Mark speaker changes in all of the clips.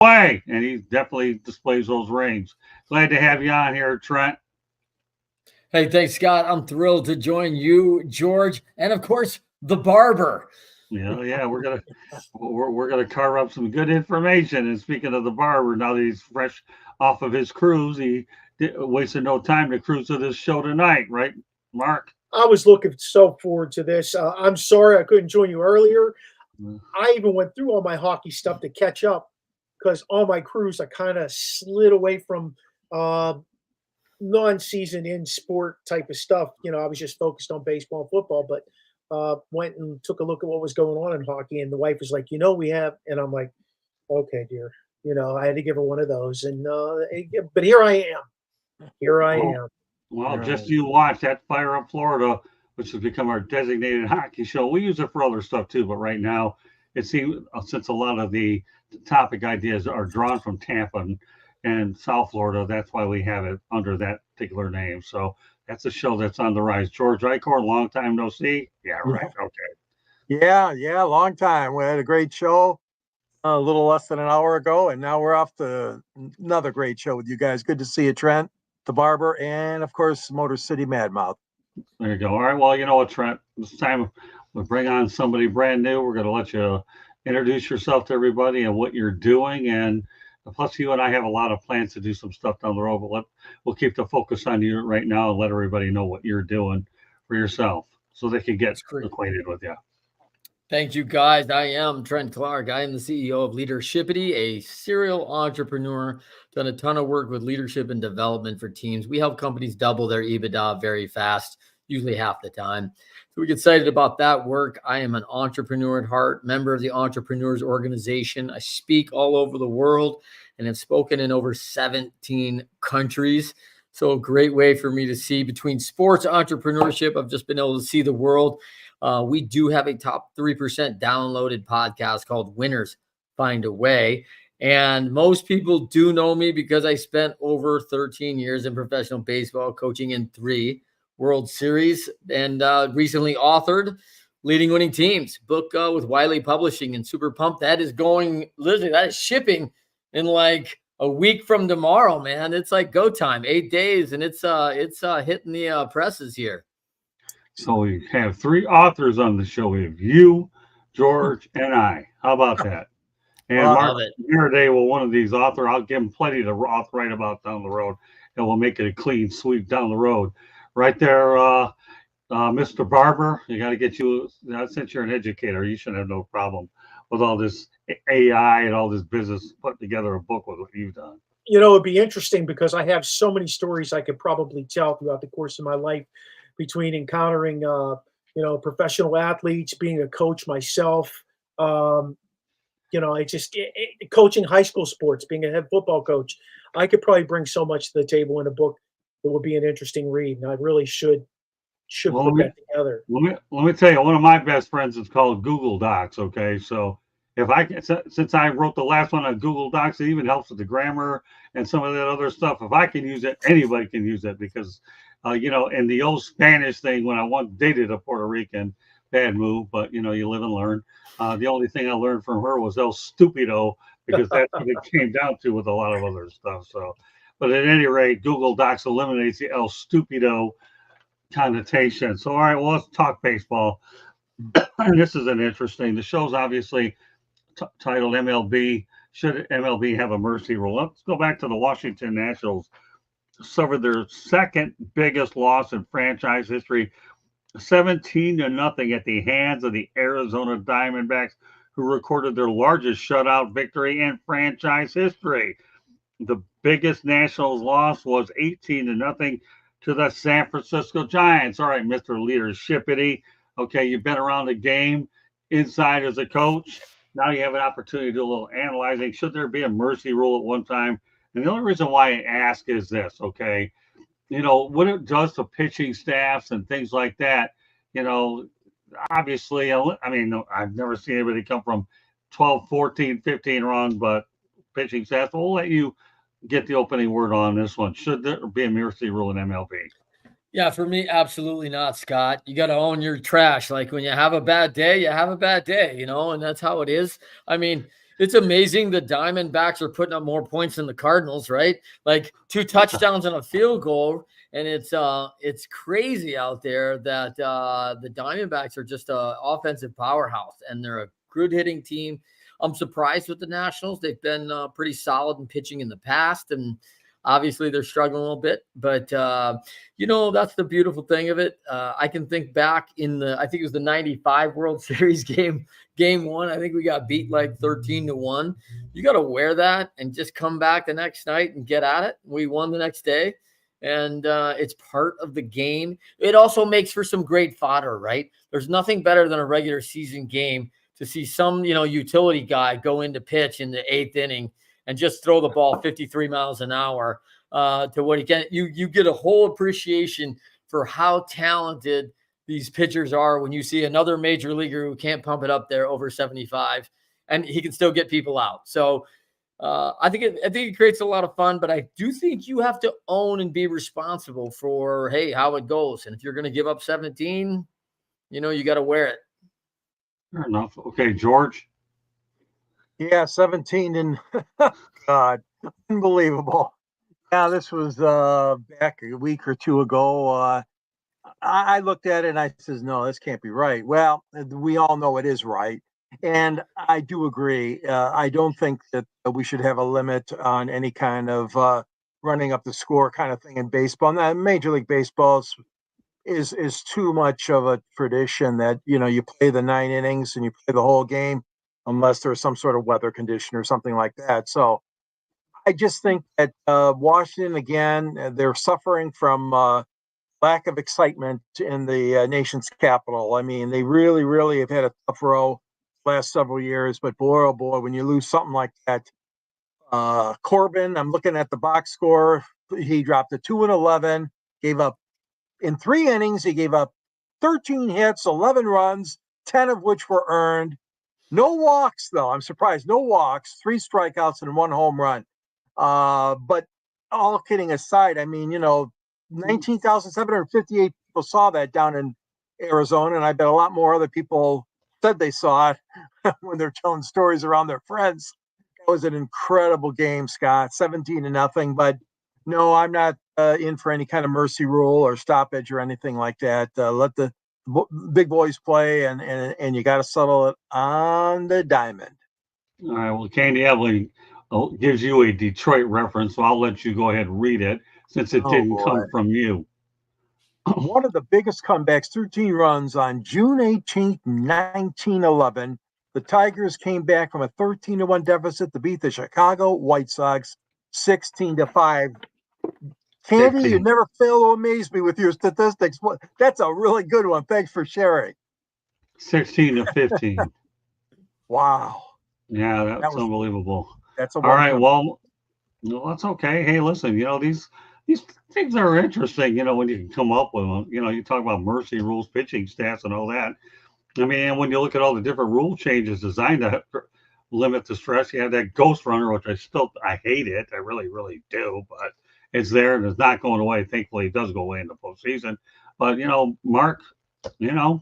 Speaker 1: way, and he definitely displays those rings. Glad to have you on here, Trent.
Speaker 2: Hey, thanks, Scott. I'm thrilled to join you, George, and of course, the barber.
Speaker 1: Yeah, we're gonna carve up some good information. And speaking of the barber, now that he's fresh off of his cruise, he wasted no time to cruise to this show tonight, right, Mark?
Speaker 3: I was looking so forward to this. I'm sorry I couldn't join you earlier.
Speaker 1: Mm.
Speaker 3: I even went through all my hockey stuff to catch up because on my cruise, I kind of slid away from uh, non-season in sport type of stuff. I was just focused on baseball and football, but went and took a look at what was going on in hockey. And the wife was like, we have, and I'm like, okay, dear. I had to give her one of those. And but here I am. Here I am.
Speaker 1: Well, just you watch that Fire Up Florida, which has become our designated hockey show. We use it for other stuff too, but right now it seems since a lot of the topic ideas are drawn from Tampa and South Florida, that's why we have it under that particular name. So that's a show that's on the rise. George Icor, long time no see. Yeah, right. Okay.
Speaker 4: Yeah, long time. We had a great show a little less than an hour ago, and now we're off to another great show with you guys. Good to see you, Trent, the barber, and of course, Motor City Madmouth.
Speaker 1: There you go. All right. Well, you know what, Trent? This time we bring on somebody brand new. We're going to let you introduce yourself to everybody and what you're doing. And plus, you and I have a lot of plans to do some stuff down the road, but we'll keep the focus on you right now and let everybody know what you're doing for yourself so they can get acquainted with you.
Speaker 2: Thank you, guys. I am Trent Clark. I am the CEO of Leadershipity, a serial entrepreneur, done a ton of work with leadership and development for teams. We help companies double their EBITDA very fast, usually half the time. So we get excited about that work. I am an entrepreneur at heart, member of the Entrepreneurs Organization. I speak all over the world and have spoken in over 17 countries. So a great way for me to see between sports entrepreneurship. I've just been able to see the world. We do have a top 3% downloaded podcast called Winners Find a Way. And most people do know me because I spent over 13 years in professional baseball, coaching in 3 World Series, and recently authored Leading Winning Teams, book with Wiley Publishing, and super pumped. That is going, literally, that is shipping in like a week from tomorrow, man. It's like go time, 8 days, and it's hitting the presses here.
Speaker 1: So we have 3 authors on the show. We have you, George, and I. How about that? And Mark Faraday, well, one of these authors, I'll give him plenty to write about down the road, and we'll make it a clean sweep down the road. Right there, Mr. Barber, you got to get you, since you're an educator, you should have no problem with all this AI and all this business, put together a book with what you've done.
Speaker 3: It'd be interesting because I have so many stories I could probably tell throughout the course of my life between encountering, professional athletes, being a coach myself, coaching high school sports, being a head football coach. I could probably bring so much to the table in a book that would be an interesting read, and I really should put that together.
Speaker 1: Let me tell you, one of my best friends is called Google Docs. Okay, so since I wrote the last one on Google Docs, it even helps with the grammar and some of that other stuff. If I can use it, anybody can use it because, in the old Spanish thing, when I once dated a Puerto Rican, bad move, but you live and learn. The only thing I learned from her was El Stupido because that's what it came down to with a lot of other stuff. So, but at any rate, Google Docs eliminates the El Stupido connotation. So, all right, well, let's talk baseball. This is an interesting. The show's obviously titled MLB. Should MLB have a mercy rule? Let's go back to the Washington Nationals. Suffered their second biggest loss in franchise history, 17-0 at the hands of the Arizona Diamondbacks, who recorded their largest shutout victory in franchise history. The biggest Nationals loss was 18-0 to the San Francisco Giants. All right, Mr. Leadershipity. Okay, you've been around the game inside as a coach. Now you have an opportunity to do a little analyzing. Should there be a mercy rule at one time? And the only reason why I ask is this, okay? What it does to pitching staffs and things like that, obviously, I've never seen anybody come from 12, 14, 15 runs, but pitching staff, we'll let you get the opening word on this one. Should there be a mercy rule in MLB?
Speaker 2: Yeah, for me, absolutely not, Scott. You got to own your trash. Like when you have a bad day, you have a bad day, and that's how it is. I mean, It's amazing the Diamondbacks are putting up more points than the Cardinals, right? Like 2 touchdowns and a field goal, and it's crazy out there that the Diamondbacks are just a offensive powerhouse, and they're a good hitting team. I'm surprised with the Nationals. They've been pretty solid in pitching in the past, and obviously they're struggling a little bit. But that's the beautiful thing of it. I can think back I think it was the '95 World Series game one. I think we got beat like 13-1. You got to wear that and just come back the next night and get at it. We won the next day, and it's part of the game. It also makes for some great fodder, right? There's nothing better than a regular season game to see some, utility guy go into pitch in the 8th inning and just throw the ball 53 miles an hour to what he can. You get a whole appreciation for how talented these pitchers are when you see another major leaguer who can't pump it up there over 75, and he can still get people out. So I think it creates a lot of fun, but I do think you have to own and be responsible for, hey, how it goes. And if you're going to give up 17, you got to wear it.
Speaker 1: Fair enough. Okay, George.
Speaker 4: Yeah, 17 and God, unbelievable. Yeah, this was back a week or two ago. I looked at it and I says, no, this can't be right. Well, we all know it is right. And I do agree. I don't think that we should have a limit on any kind of running up the score kind of thing in baseball. Now, Major League Baseball is too much of a tradition that, you play the 9 innings and you play the whole game unless there's some sort of weather condition or something like that. So I just think that Washington, again, they're suffering from lack of excitement in the nation's capital. I mean, they really, really have had a tough row last several years, but boy, oh boy, when you lose something like that, Corbin, I'm looking at the box score. He dropped a 2-11, gave up in 3 innings. He gave up 13 hits, 11 runs, 10 of which were earned. No walks, though. I'm surprised. No walks, 3 strikeouts and 1 home run. But all kidding aside, I mean, 19,758 people saw that down in Arizona, and I bet a lot more other people said they saw it when they're telling stories around their friends. It was an incredible game, Scott, 17-0. But no, I'm not in for any kind of mercy rule or stoppage or anything like that. Let the big boys play, and you got to settle it on the diamond.
Speaker 1: All right. Well, Candy Evelyn gives you a Detroit reference, so I'll let you go ahead and read it since it didn't come from you.
Speaker 4: One of the biggest comebacks, 13 runs on June 18th, 1911. The Tigers came back from a 13-1 deficit to beat the Chicago White Sox 16-5. Candy,
Speaker 1: 15.
Speaker 4: you never fail to amaze me with your statistics. That's a really good one. Thanks for sharing.
Speaker 1: 16-15.
Speaker 4: Wow.
Speaker 1: Yeah, that's unbelievable.
Speaker 4: That's
Speaker 1: all right. Well, that's okay. Hey, listen, these things are interesting, when you can come up with them. You talk about mercy rules, pitching stats, and all that. I mean, when you look at all the different rule changes designed to limit the stress, you have that ghost runner, which I hate it. I really, really do. But it's there and it's not going away. Thankfully, it does go away in the postseason. But, Mark, you're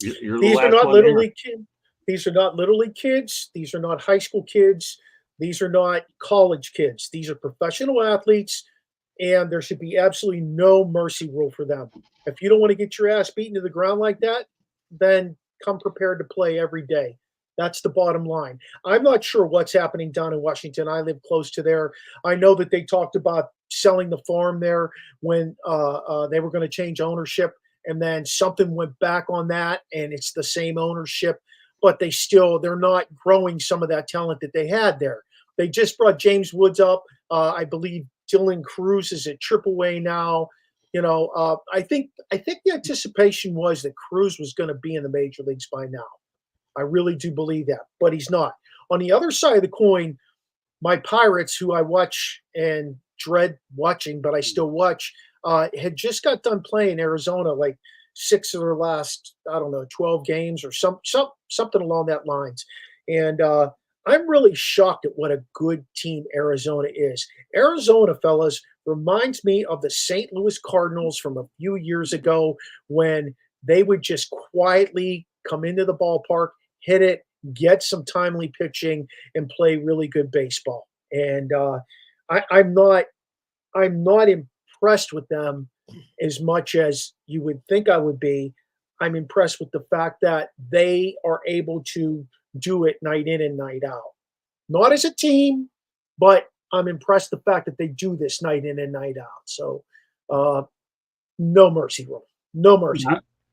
Speaker 3: These are not little league kids. These are not little league kids. These are not high school kids. These are not college kids. These are professional athletes, and there should be absolutely no mercy rule for them. If you don't want to get your ass beaten to the ground like that, then come prepared to play every day. That's the bottom line. I'm not sure what's happening down in Washington. I live close to there. I know that they talked about selling the farm there when they were going to change ownership, and then something went back on that, and it's the same ownership, but they're not growing some of that talent that they had there. They just brought James Woods up. I believe Dylan Cruz is at AAA now. I think the anticipation was that Cruz was going to be in the major leagues by now. I really do believe that, but he's not. On the other side of the coin, my Pirates, who I watch and dread watching, but I still watch, had just got done playing Arizona like 6 of their last, 12 games or something along that lines. And I'm really shocked at what a good team Arizona is. Arizona, fellas, reminds me of the St. Louis Cardinals from a few years ago when they would just quietly come into the ballpark, hit it, get some timely pitching, and play really good baseball. And I'm not impressed with them as much as you would think I would be. I'm impressed with the fact that they are able to do it night in and night out. Not as a team, but I'm impressed the fact that they do this night in and night out. So, no mercy rule. No mercy.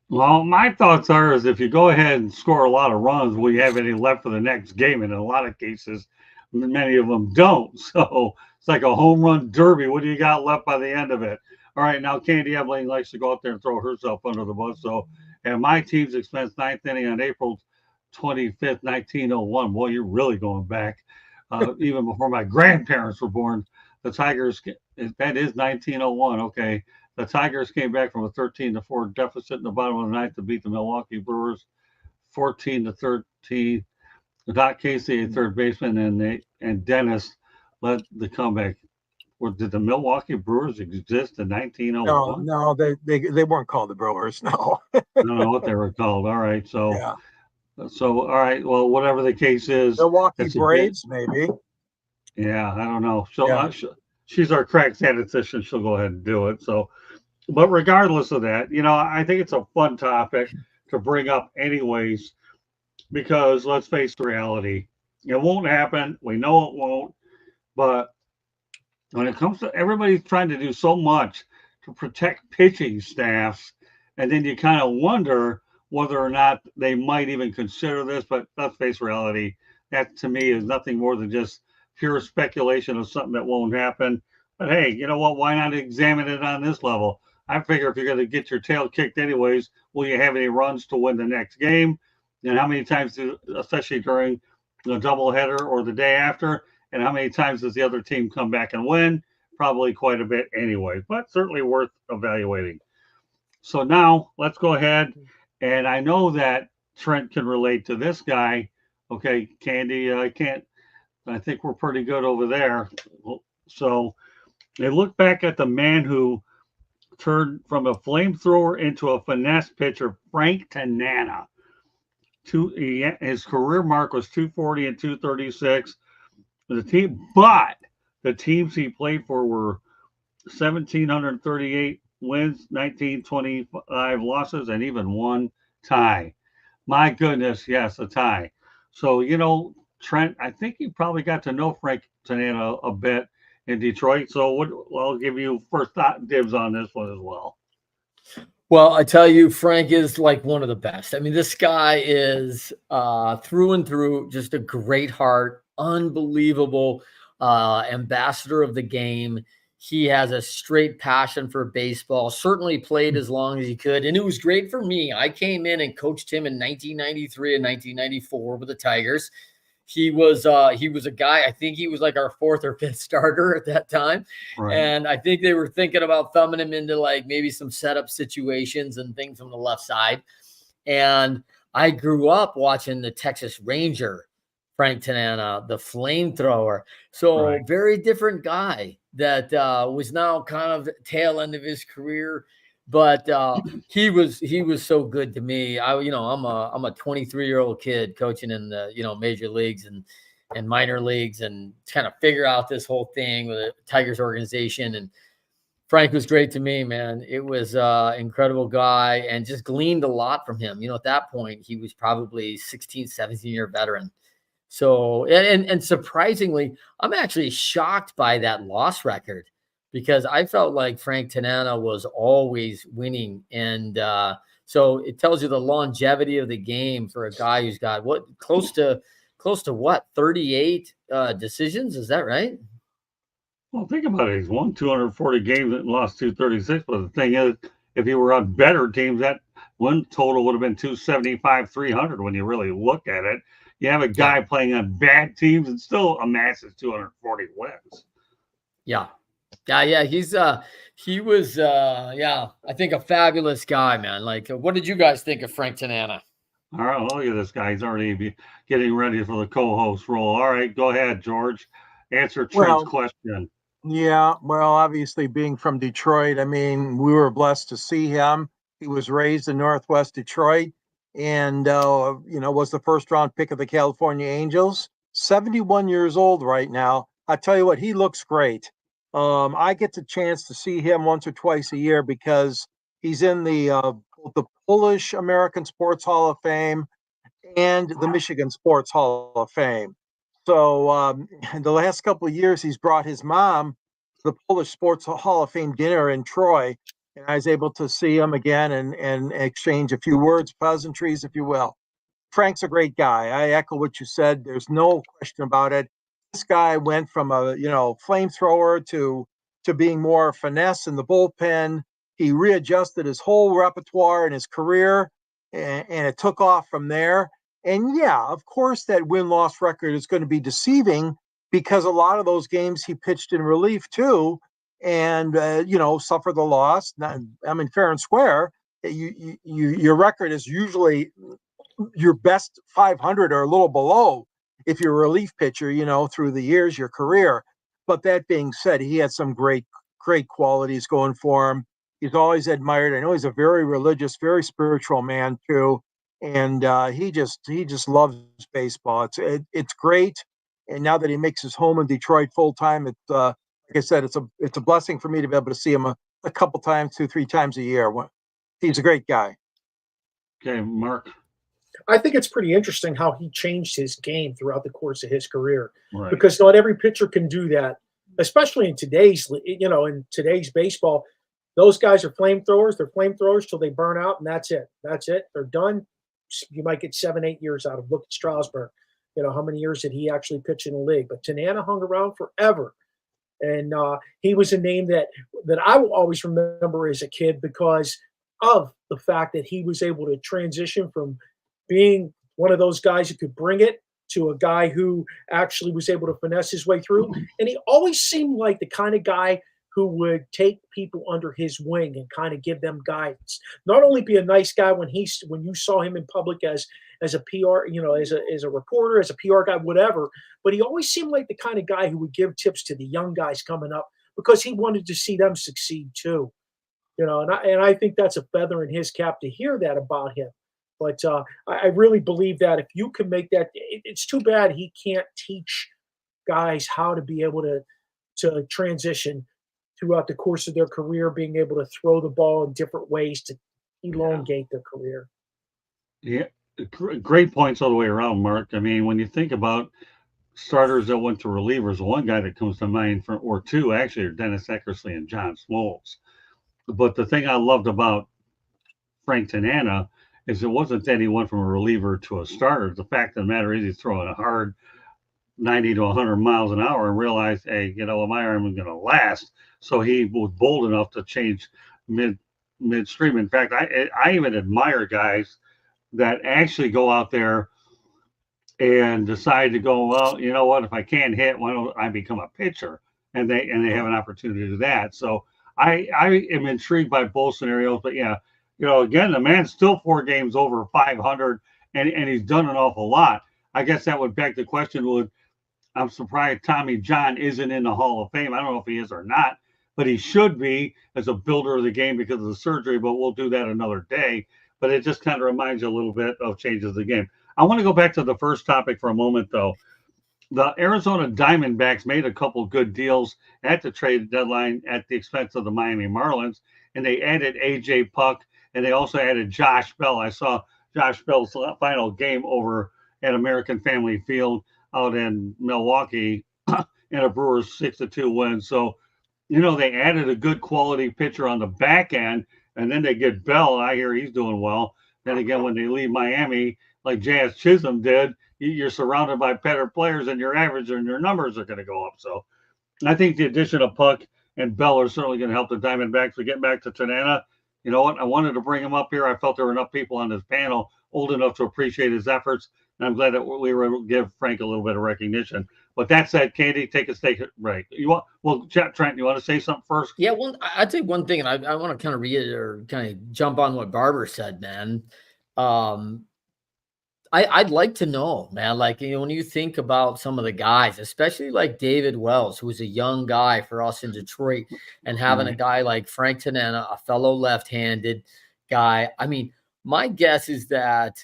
Speaker 1: Well, my thoughts are is if you go ahead and score a lot of runs, will you have any left for the next game? And in a lot of cases, many of them don't. So it's like a home run derby. What do you got left by the end of it? All right, now Candy Eveling likes to go out there and throw herself under the bus. So at my team's expense, ninth inning on April 25th, 1901. Boy, you're really going back. Even before my grandparents were born, the Tigers, that is 1901. Okay. The Tigers came back from a 13-4 deficit in the bottom of the ninth to beat the Milwaukee Brewers 14-13. Doc Casey, a third baseman, and Dennis led the comeback. Did the Milwaukee Brewers exist in 1901?
Speaker 4: No, they weren't called the Brewers. No.
Speaker 1: I don't know what they were called. All right, so all right. Well, whatever the case is,
Speaker 4: Milwaukee Braves, maybe.
Speaker 1: Yeah, I don't know. She's our crack statistician. She'll go ahead and do it. So, but regardless of that, I think it's a fun topic to bring up anyways, because let's face the reality. It won't happen. We know it won't. But when it comes to everybody's trying to do so much to protect pitching staffs, and then you kind of wonder whether or not they might even consider this. But let's face reality. That to me is nothing more than just pure speculation of something that won't happen. But hey, you know what? Why not examine it on this level? I figure if you're going to get your tail kicked anyways, will you have any runs to win the next game? And how many times, especially during the doubleheader or the day after, and how many times does the other team come back and win? Probably quite a bit anyway, but certainly worth evaluating. So now let's go ahead. And I know that Trent can relate to this guy. Okay, Candy, I think we're pretty good over there. So they look back at the man who turned from a flamethrower into a finesse pitcher, Frank Tanana. His career mark was 240 and 236. But the teams he played for were 1,738 wins, 1925 losses, and even one tie. My goodness, yes, a tie. So, Trent, I think you probably got to know Frank Tanana a bit in Detroit. So I'll give you first dibs on this one as well.
Speaker 2: Well, I tell you, Frank is like one of the best. I mean, this guy is through and through just a great heart, unbelievable ambassador of the game. He has a straight passion for baseball, certainly played as long as he could. And it was great for me. I came in and coached him in 1993 and 1994 with the Tigers. He was a guy, I think he was like our fourth or fifth starter at that time. Right. And I think they were thinking about thumbing him into like maybe some setup situations and things from the left side. And I grew up watching the Texas Ranger, Frank Tanana, the flamethrower. So very different guy that was now kind of tail end of his career. But he was so good to me. I'm a 23-year-old kid coaching in the major leagues and minor leagues and kind of figure out this whole thing with the Tigers organization. And Frank was great to me, man. It was incredible guy and just gleaned a lot from him. At that point he was probably 16, 17-year veteran. So and surprisingly, I'm actually shocked by that loss record, because I felt like Frank Tanana was always winning. And so it tells you the longevity of the game for a guy who's got close to what, 38 decisions. Is that right?
Speaker 1: Well, think about it. He's won 240 games and lost 236. But the thing is, if he were on better teams, that win total would have been 275, 300 when you really look at it. You have a guy playing on bad teams and still amasses 240 wins.
Speaker 2: Yeah. Yeah. He was, I think a fabulous guy, man. Like, what did you guys think of Frank Tanana?
Speaker 1: All right. Look at this guy. He's already getting ready for the co-host role. All right. Go ahead, George. Answer Trent's question.
Speaker 4: Yeah. Well, obviously being from Detroit, I mean, we were blessed to see him. He was raised in Northwest Detroit. and was the first round pick of the California Angels. 71 years old right now. I tell you what, he looks great. I get the chance to see him once or twice a year because he's in the Polish American Sports Hall of Fame and the Michigan Sports Hall of Fame. So in the last couple of years, he's brought his mom to the Polish Sports Hall of Fame dinner in Troy, and I was able to see him again and exchange a few words, pleasantries, if you will. Frank's a great guy. I echo what you said. There's no question about it. This guy went from a flamethrower to being more finesse in the bullpen. He readjusted his whole repertoire in his career, and it took off from there. And yeah, of course, that win-loss record is going to be deceiving because a lot of those games he pitched in relief too, and suffered the loss. Fair and square. Your record is usually your best 500 or a little below if you're a relief pitcher, through the years, your career. But that being said, he had some great qualities going for him. He's always admired. I know he's a very religious, very spiritual man too. And he just loves baseball. It's great. And now that he makes his home in Detroit full time, it's like I said, it's a blessing for me to be able to see him a couple times, 2-3 times a year. He's a great guy.
Speaker 1: Okay, Mark.
Speaker 3: I think it's pretty interesting how he changed his game throughout the course of his career,
Speaker 1: Right.
Speaker 3: because not every pitcher can do that, especially in today's baseball. Those guys are flamethrowers. They're flamethrowers till they burn out, and that's it. They're done. You might get 7-8 years out of. Look at Strasburg. How many years did he actually pitch in the league? But Tanana hung around forever, and he was a name that I will always remember as a kid because of the fact that he was able to transition from being one of those guys who could bring it to a guy who actually was able to finesse his way through. And he always seemed like the kind of guy who would take people under his wing and kind of give them guidance. Not only be a nice guy when you saw him in public as a PR, as a reporter, as a PR guy, whatever, but he always seemed like the kind of guy who would give tips to the young guys coming up because he wanted to see them succeed too. And I think that's a feather in his cap to hear that about him. But I really believe that if you can make that, it's too bad he can't teach guys how to be able to transition throughout the course of their career, being able to throw the ball in different ways to elongate their career.
Speaker 1: Yeah, great points all the way around, Mark. I mean, when you think about starters that went to relievers, one guy that comes to mind, or two actually, are Dennis Eckersley and John Smoltz. But the thing I loved about Frank Tanana is it wasn't that he went from a reliever to a starter. The fact of the matter is he's throwing a hard 90 to 100 miles an hour and realized, hey, my arm is going to last. So he was bold enough to change midstream. In fact, I even admire guys that actually go out there and decide to go, well, you know what, if I can't hit, why don't I become a pitcher? And they have an opportunity to do that. So I am intrigued by both scenarios. But yeah, again, the man's still 4 games over 500, and he's done an awful lot. I guess that would beg the question, I'm surprised Tommy John isn't in the Hall of Fame. I don't know if he is or not, but he should be as a builder of the game because of the surgery, but we'll do that another day. But it just kind of reminds you a little bit of changes of the game. I want to go back to the first topic for a moment, though. The Arizona Diamondbacks made a couple good deals at the trade deadline at the expense of the Miami Marlins, and they added A.J. Puck, and they also added Josh Bell. I saw Josh Bell's final game over at American Family Field out in Milwaukee in a Brewers 6-2 win. So, they added a good quality pitcher on the back end, and then they get Bell. I hear he's doing well. Then again, when they leave Miami, like Jazz Chisholm did, you're surrounded by better players, and your average and your numbers are going to go up. So I think the addition of Puck and Bell are certainly going to help the Diamondbacks. We get back to Tanana. You know what? I wanted to bring him up here. I felt there were enough people on this panel old enough to appreciate his efforts. And I'm glad that we were able to give Frank a little bit of recognition. But that said, Katie, take a stake break. Trent, you want to say something first?
Speaker 2: Yeah, I'd say one thing, and I want to kind of reiterate or kind of jump on what Barber said, man. I'd like to know, man, when you think about some of the guys, especially like David Wells, who was a young guy for us in Detroit, and having a guy like Frank Tanana, a fellow left-handed guy. I mean, my guess is that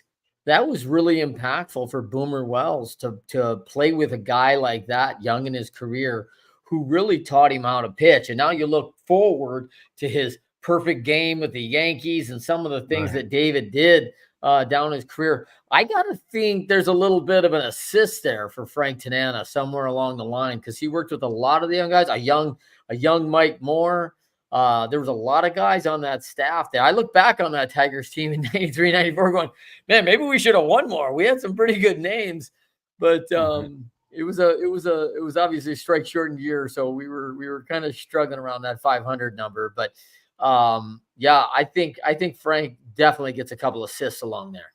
Speaker 2: was really impactful for Boomer Wells to play with a guy like that young in his career who really taught him how to pitch. And now you look forward to his perfect game with the Yankees and some of the things that David did down his career. I got to think there's a little bit of an assist there for Frank Tanana somewhere along the line, because he worked with a lot of the young guys, a young Mike Moore. There was a lot of guys on that staff there. I look back on that Tigers team in 93, 94 going, man, maybe we should have won more. We had some pretty good names, but it was obviously a strike shortened year. So we were kind of struggling around that 500 number, but yeah, I think Frank definitely gets a couple assists along there.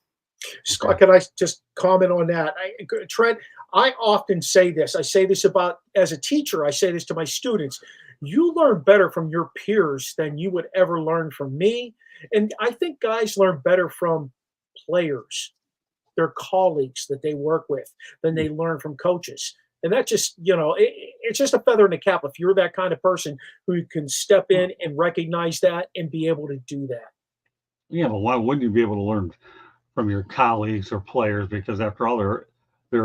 Speaker 3: Scott, can I just comment on that? Trent, I often say this. I say this about, as a teacher, I say this to my students. You learn better from your peers than you would ever learn from me. And I think guys learn better from players, their colleagues that they work with, than they learn from coaches. And that just, it's just a feather in the cap if you're that kind of person who can step in and recognize that and be able to do that.
Speaker 1: Yeah, but why wouldn't you be able to learn from your colleagues or players? Because after all, they're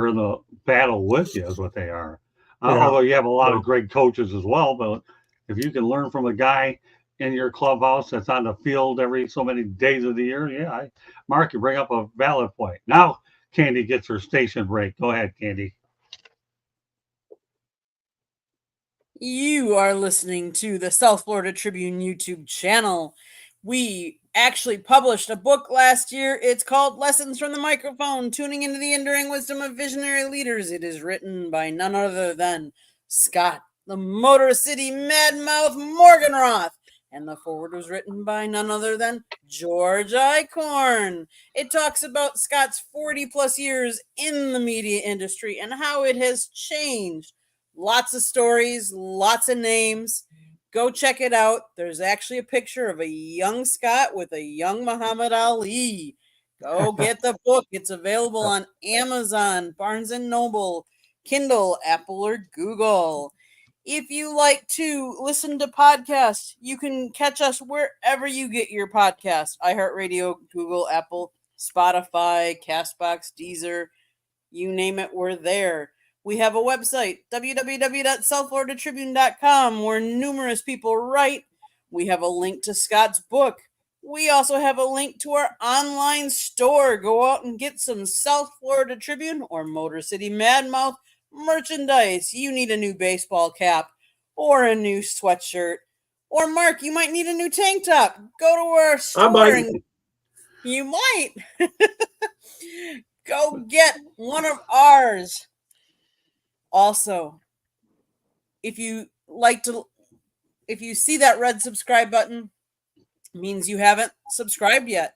Speaker 1: in the battle with you, is what they are. Although you have a lot of great coaches as well, but if you can learn from a guy in your clubhouse that's on the field every so many days of the year, Mark, you bring up a valid point. Now, Candy gets her station break. Go ahead, Candy.
Speaker 5: You are listening to the South Florida Tribune YouTube channel. We actually published a book last year. It's called Lessons from the Microphone, Tuning into the Enduring Wisdom of Visionary Leaders. It is written by none other than Scott, the Motor City Madmouth Morgenroth. And the foreword was written by none other than George Eichhorn. It talks about Scott's 40 plus years in the media industry and how it has changed. Lots of stories, lots of names. Go check it out. There's actually a picture of a young Scott with a young Muhammad Ali. Go get the book. It's available on Amazon, Barnes & Noble, Kindle, Apple, or Google. If you like to listen to podcasts, you can catch us wherever you get your podcasts. iHeartRadio, Google, Apple, Spotify, CastBox, Deezer, you name it, we're there. We have a website, www.southfloridatribune.com, where numerous people write. We have a link to Scott's book. We also have a link to our online store. Go out and get some South Florida Tribune or Motor City Madmouth merchandise. You need a new baseball cap or a new sweatshirt. Or, Mark, you might need a new tank top. Go to our store. You might. Go get one of ours. Also, if you see that red subscribe button, means you haven't subscribed yet.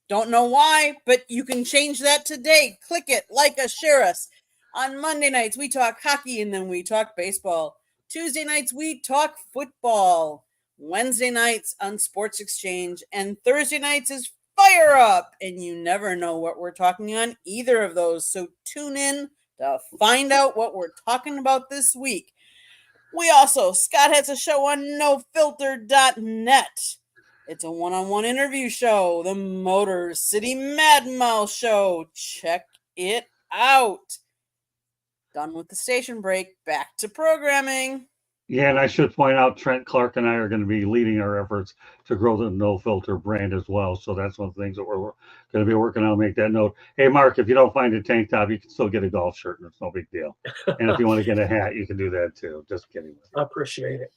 Speaker 5: Don't know why, but you can change that today. Click it, like us, share us. On Monday nights, we talk hockey and then we talk baseball. Tuesday nights, we talk football. Wednesday nights on Sports Exchange. And Thursday nights is Fire Up. And you never know what we're talking on either of those. So tune in to find out what we're talking about this week. Scott has a show on nofilter.net. It's a one-on-one interview show, the Motor City Madmouth Show. Check it out. Done with the station break, back to programming.
Speaker 1: Yeah, and I should point out Trent Clark and I are going to be leading our efforts to grow the No Filter brand as well. So that's one of the things that we're going to be working on. Make that note. Hey, Mark, if you don't find a tank top, you can still get a golf shirt, and it's no big deal. And if you want to get a hat, you can do that too. Just kidding.
Speaker 3: I appreciate it.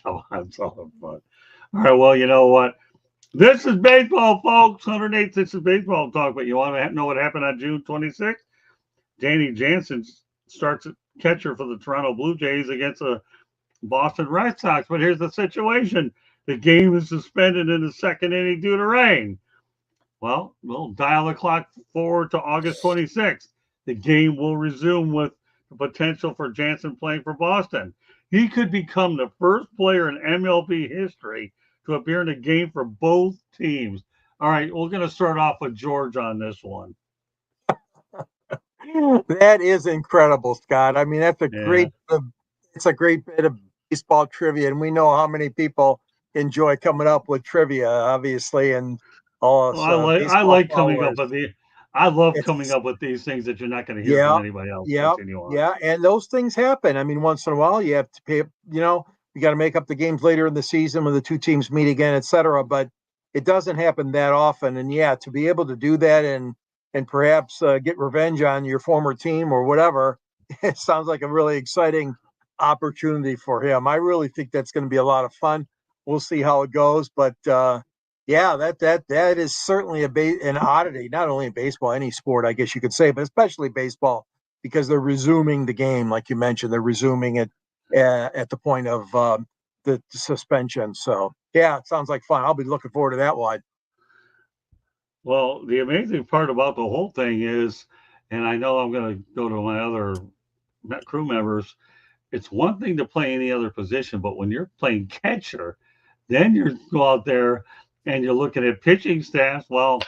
Speaker 1: Come on, it's all fun. All right, well, you know what? This is baseball, folks. 108, this is baseball talk. But you want to know what happened on June 26th? Danny Jansen starts at catcher for the Toronto Blue Jays against the Boston Red Sox. But here's the situation. The game is suspended in the second inning due to rain. Well, we'll dial the clock forward to August 26th. The game will resume with the potential for Jansen playing for Boston. He could become the first player in MLB history to appear in a game for both teams. All right, we're going to start off with George on this one.
Speaker 4: That is incredible, Scott. I mean, that's a great bit of baseball trivia, and we know how many people enjoy coming up with trivia, obviously. And all
Speaker 1: Well,
Speaker 4: us
Speaker 1: I
Speaker 4: baseball
Speaker 1: like coming up
Speaker 4: followers.
Speaker 1: with I love
Speaker 4: It's
Speaker 1: coming up with these things that you're not going to hear
Speaker 4: yeah,
Speaker 1: from anybody else.
Speaker 4: yeah,
Speaker 1: Continue on.
Speaker 4: yeah, and those things happen. I mean, once in a while, you have to pay. You got to make up the games later in the season when the two teams meet again, etc. But it doesn't happen that often. And yeah, to be able to do that and perhaps get revenge on your former team or whatever, it sounds like a really exciting opportunity for him. I really think that's going to be a lot of fun. We'll see how it goes, but yeah, that is certainly an oddity, not only in baseball, any sport, I guess you could say, but especially baseball, because they're resuming the game, like you mentioned, they're resuming it at the point of the suspension. So yeah, it sounds like fun. I'll be looking forward to that one.
Speaker 1: Well, the amazing part about the whole thing is, and I know I'm going to go to my other crew members. It's one thing to play any other position, but when you're playing catcher, then you go out there and you're looking at pitching staff. Well, ...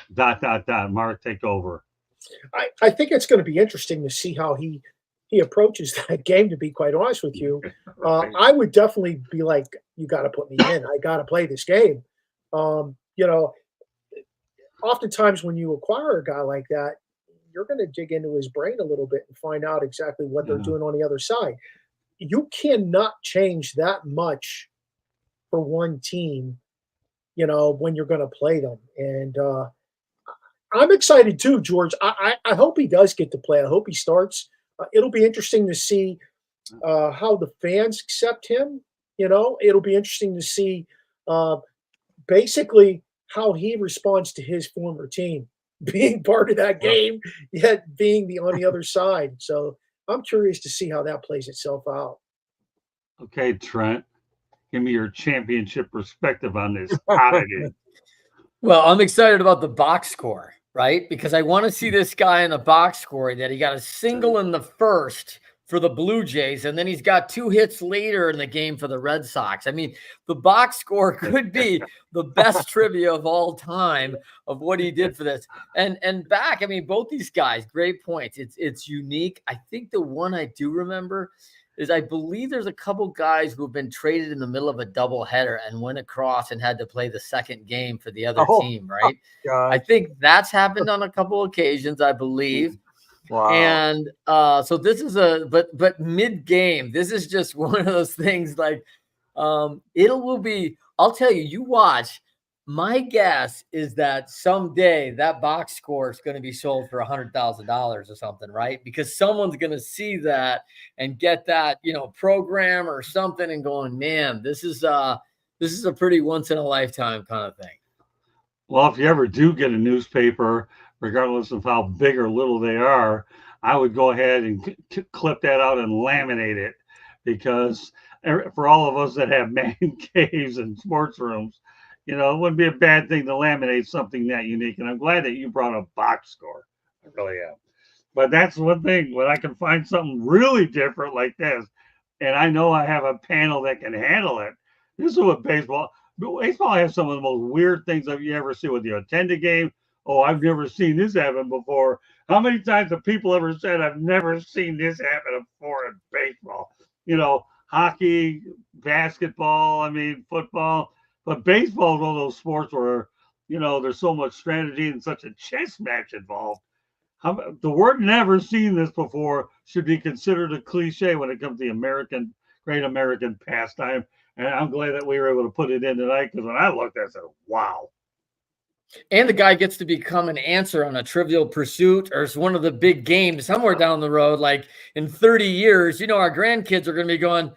Speaker 1: Mark, take over.
Speaker 3: I think it's going to be interesting to see how he approaches that game. To be quite honest with you,
Speaker 1: Right.
Speaker 3: I would definitely be like, "You got to put me in. I got to play this game." You know, oftentimes when you acquire a guy like that, you're going to dig into his brain a little bit and find out exactly what they're
Speaker 1: Yeah.
Speaker 3: doing on the other side. You cannot change that much for one team, when you're going to play them. And I'm excited too, George. I hope he does get to play. I hope he starts. It'll be interesting to see how the fans accept him. It'll be interesting to see basically how he responds to his former team being part of that game, yet being on the other side. So I'm curious to see how that plays itself out.
Speaker 1: Okay, Trent, give me your championship perspective on this oddity.
Speaker 2: Well, I'm excited about the box score, right? Because I want to see this guy in the box score that he got a single in the first for the Blue Jays, and then he's got 2 hits later in the game for the Red Sox. I mean, the box score could be the best trivia of all time of what he did for this. And back, I mean, both these guys, great points. It's unique. I think the one I do remember is I believe there's a couple guys who have been traded in the middle of a doubleheader and went across and had to play the second game for the other team, right? I think that's happened on a couple occasions, I believe.
Speaker 4: Wow.
Speaker 2: And so this is but mid-game, this is just one of those things like I'll tell you, you watch. My guess is that someday that box score is going to be sold for $100,000 or something, right? Because someone's going to see that and get that, program or something and going, man, this is a pretty once in a lifetime kind of thing.
Speaker 1: Well, if you ever do get a newspaper, regardless of how big or little they are, I would go ahead and clip that out and laminate it, because for all of us that have man caves and sports rooms, it wouldn't be a bad thing to laminate something that unique. And I'm glad that you brought a box score. I really am. But that's one thing, when I can find something really different like this, and I know I have a panel that can handle it. This is what baseball has some of the most weird things that you ever see when you attend a game. Oh, I've never seen this happen before. How many times have people ever said, I've never seen this happen before in baseball? Hockey, basketball, football. But baseball is one of those sports where, there's so much strategy and such a chess match involved. The word "never seen this before" should be considered a cliche when it comes to the great American pastime. And I'm glad that we were able to put it in tonight, because when I looked at it, I said, wow.
Speaker 2: And the guy gets to become an answer on a Trivial Pursuit or it's one of the big games somewhere down the road. Like in 30 years, our grandkids are going to be going,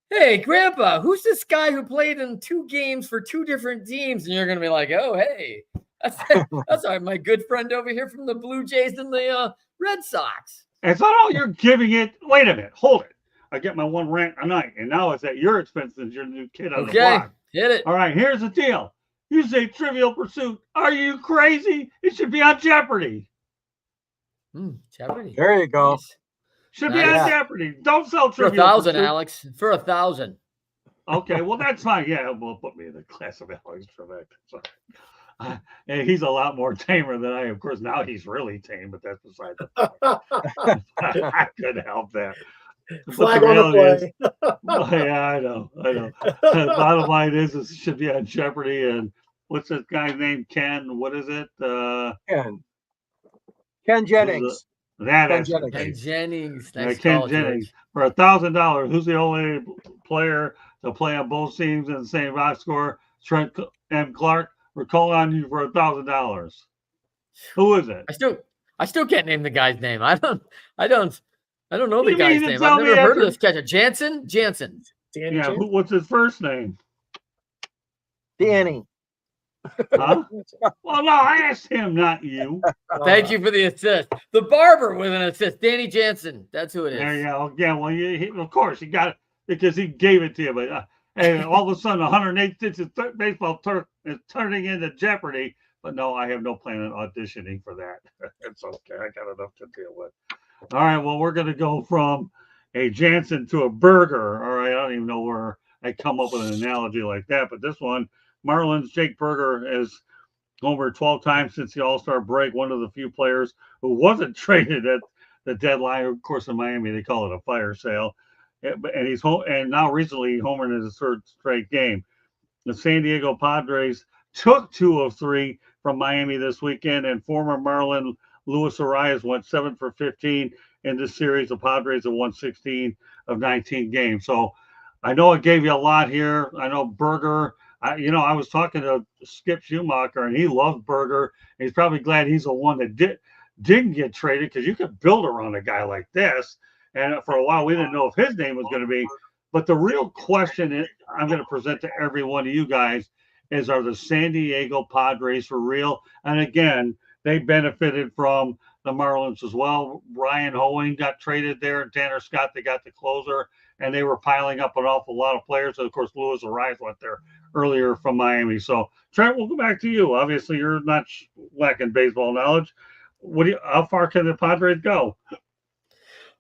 Speaker 2: hey, Grandpa, who's this guy who played in 2 games for 2 different teams? And you're going to be like, oh, hey, that's my good friend over here from the Blue Jays and the Red Sox.
Speaker 1: It's not all you're giving it. Wait a minute. Hold it. I get my one rant a night, and now it's at your expense since you're the new kid on the block.
Speaker 2: Hit it.
Speaker 1: All right, here's the deal. You say Trivial Pursuit. Are you crazy? It should be on Jeopardy.
Speaker 2: Jeopardy.
Speaker 4: There you go.
Speaker 2: Nice.
Speaker 1: Should be on Jeopardy. Don't sell
Speaker 2: For
Speaker 1: Trivial
Speaker 2: Pursuit.
Speaker 1: Pursuit.
Speaker 2: Alex. For 1,000.
Speaker 1: Okay, well, that's fine. Yeah, well, put me in the class of Alex Trebek. Sorry. And he's a lot more tamer than I am. Of course, now he's really tame, but that's beside the point. I couldn't help that.
Speaker 3: Flag on the play.
Speaker 1: Yeah, I know. The bottom line is it should be on Jeopardy, and what's this guy's name? Ken. What is it?
Speaker 4: Ken Jennings.
Speaker 1: That
Speaker 4: Ken
Speaker 1: is
Speaker 4: Jennings.
Speaker 2: Ken Jennings.
Speaker 1: Yeah,
Speaker 2: Nice
Speaker 1: Ken
Speaker 2: call,
Speaker 1: Jennings
Speaker 2: George.
Speaker 1: for $1,000. Who's the only player to play on both teams in the same box score? Trent M. Clark. We're calling on you for $1,000. Who is it?
Speaker 2: I still can't name the guy's name. I don't know
Speaker 1: What do
Speaker 2: the
Speaker 1: you
Speaker 2: guy's
Speaker 1: mean to
Speaker 2: name.
Speaker 1: tell
Speaker 2: I've
Speaker 1: me
Speaker 2: never heard of
Speaker 1: after-
Speaker 2: this catcher. Jansen?
Speaker 3: Danny
Speaker 1: Yeah,
Speaker 3: Jan-
Speaker 1: what's his first name?
Speaker 4: Danny.
Speaker 1: Huh? Well, no, I asked him, not you.
Speaker 2: Thank you for the assist. The barber with an assist. Danny Jansen. That's who it is.
Speaker 1: There you go. Yeah, well, of course, he got it because he gave it to you. But and all of a sudden, 108 inches baseball is turning into Jeopardy. But no, I have no plan on auditioning for that. It's okay. I got enough to deal with. All right. Well, we're going to go from a Jansen to a burger. All right. I don't even know where I come up with an analogy like that. But this one, Marlins Jake Burger has homered 12 times since the All-Star break. One of the few players who wasn't traded at the deadline. Of course, in Miami, they call it a fire sale. And he's home, and now recently homered in his third straight game. The San Diego Padres took 2 of 3 from Miami this weekend, and former Marlin Luis Arias went 7 for 15 in this series. The Padres have won 16 of 19 games. So I know I gave you a lot here. I know Burger. I was talking to Skip Schumacher, and he loved Burger. And he's probably glad he's the one that didn't get traded because you could build around a guy like this. And for a while, we didn't know if his name was going to be. But the real question I'm going to present to every one of you guys is, are the San Diego Padres for real? And again, they benefited from the Marlins as well. Ryan Hoeing got traded there, and Tanner Scott, they got the closer, and they were piling up an awful lot of players. And of course, Luis Arias went there earlier from Miami. So, Trent, we'll go back to you. Obviously, you're not lacking baseball knowledge. How far can the Padres go?